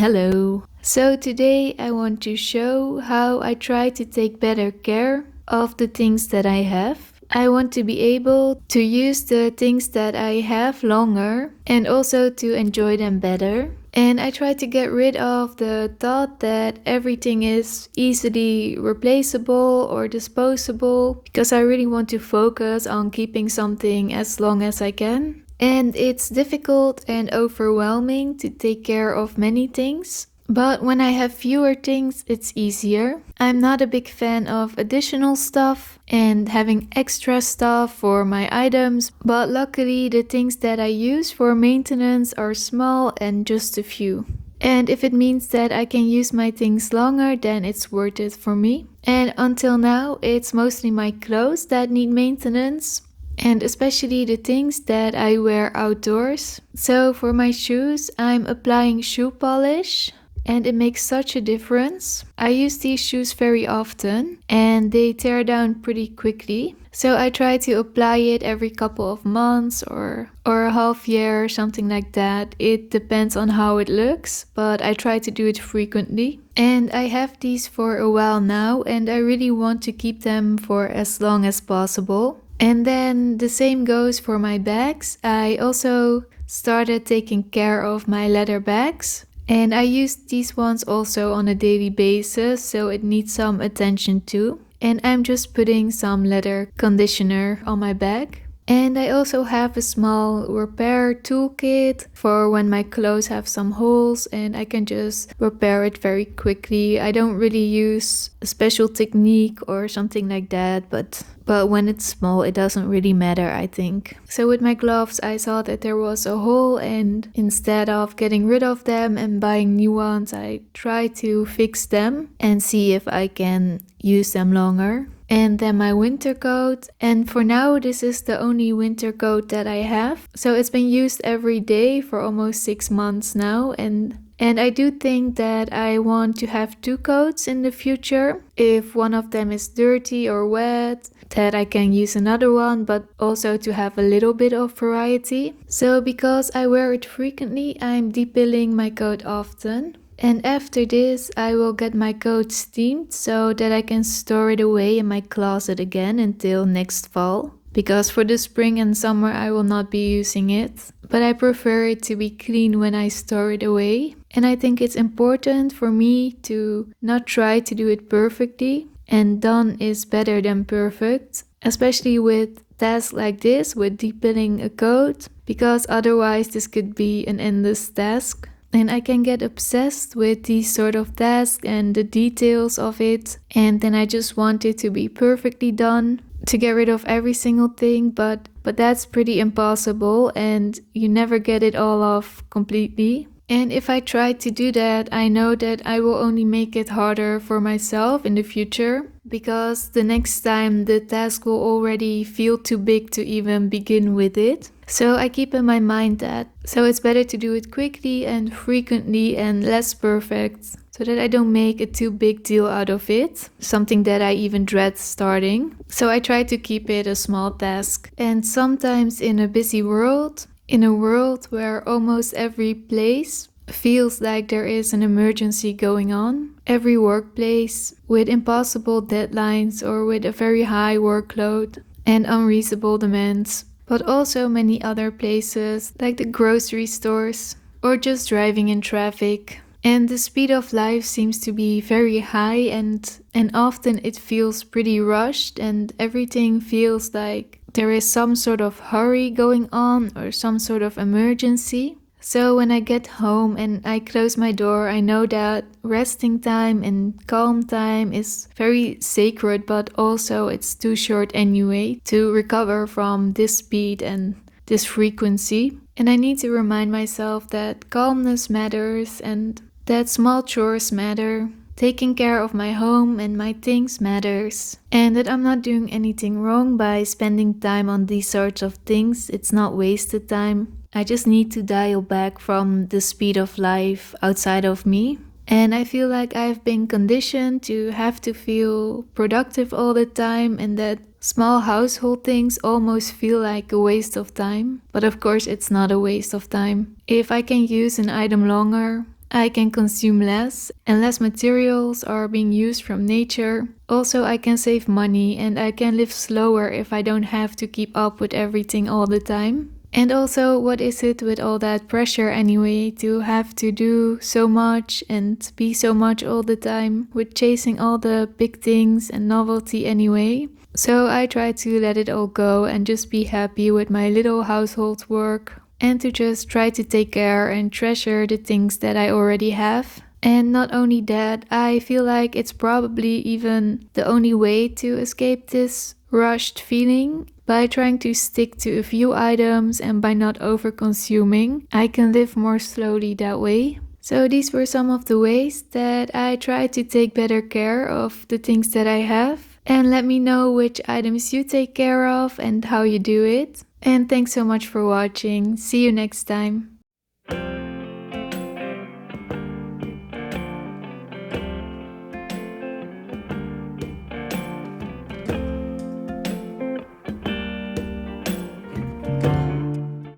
Hello. So today I want to show how I try to take better care of the things that I have. I want to be able to use the things that I have longer and also to enjoy them better. And I try to get rid of the thought that everything is easily replaceable or disposable because I really want to focus on keeping something as long as I can. And it's difficult and overwhelming to take care of many things. But when I have fewer things, it's easier. I'm not a big fan of additional stuff and having extra stuff for my items, but luckily the things that I use for maintenance are small and just a few. And if it means that I can use my things longer, then it's worth it for me. And until now, it's mostly my clothes that need maintenance. And especially the things that I wear outdoors. So for my shoes, I'm applying shoe polish and it makes such a difference. I use these shoes very often and they tear down pretty quickly. So I try to apply it every couple of months or a half year, something like that. It depends on how it looks, but I try to do it frequently. And I have these for a while now and I really want to keep them for as long as possible. And then the same goes for my bags. I also started taking care of my leather bags. And I use these ones also on a daily basis, so it needs some attention too. And I'm just putting some leather conditioner on my bag. And I also have a small repair toolkit for when my clothes have some holes and I can just repair it very quickly. I don't really use a special technique or something like that, but when it's small, it doesn't really matter, I think. So with my gloves, I saw that there was a hole and instead of getting rid of them and buying new ones, I try to fix them and see if I can use them longer. And then my winter coat, and for now this is the only winter coat that I have. So it's been used every day for almost 6 months now, and I do think that I want to have 2 coats in the future. If one of them is dirty or wet, that I can use another one, but also to have a little bit of variety. So because I wear it frequently, I'm depilling my coat often. And after this, I will get my coat steamed so that I can store it away in my closet again until next fall. Because for the spring and summer, I will not be using it. But I prefer it to be clean when I store it away. And I think it's important for me to not try to do it perfectly. And done is better than perfect. Especially with tasks like this, with depilling a coat. Because otherwise this could be an endless task. And I can get obsessed with these sort of tasks and the details of it. And then I just want it to be perfectly done, to get rid of every single thing. But that's pretty impossible and you never get it all off completely. And if I try to do that, I know that I will only make it harder for myself in the future. Because the next time the task will already feel too big to even begin with it. So I keep in my mind that. So it's better to do it quickly and frequently and less perfect. So that I don't make a too big deal out of it. Something that I even dread starting. So I try to keep it a small task. And sometimes in a busy world, in a world where almost every place feels like there is an emergency going on. Every workplace with impossible deadlines or with a very high workload and unreasonable demands. But also many other places like the grocery stores or just driving in traffic. And the speed of life seems to be very high and often it feels pretty rushed and everything feels like there is some sort of hurry going on or some sort of emergency. So when I get home and I close my door, I know that resting time and calm time is very sacred, but also it's too short anyway to recover from this speed and this frequency. And I need to remind myself that calmness matters and that small chores matter. Taking care of my home and my things matters. And that I'm not doing anything wrong by spending time on these sorts of things. It's not wasted time. I just need to dial back from the speed of life outside of me. And I feel like I've been conditioned to have to feel productive all the time and that small household things almost feel like a waste of time. But of course, it's not a waste of time. If I can use an item longer, I can consume less and less materials are being used from nature. Also, I can save money and I can live slower if I don't have to keep up with everything all the time. And also, what is it with all that pressure anyway to have to do so much and be so much all the time with chasing all the big things and novelty anyway? So I try to let it all go and just be happy with my little household work and to just try to take care and treasure the things that I already have. And not only that, I feel like it's probably even the only way to escape this rushed feeling. By trying to stick to a few items and by not over-consuming, I can live more slowly that way. So these were some of the ways that I try to take better care of the things that I have. And let me know which items you take care of and how you do it. And thanks so much for watching. See you next time.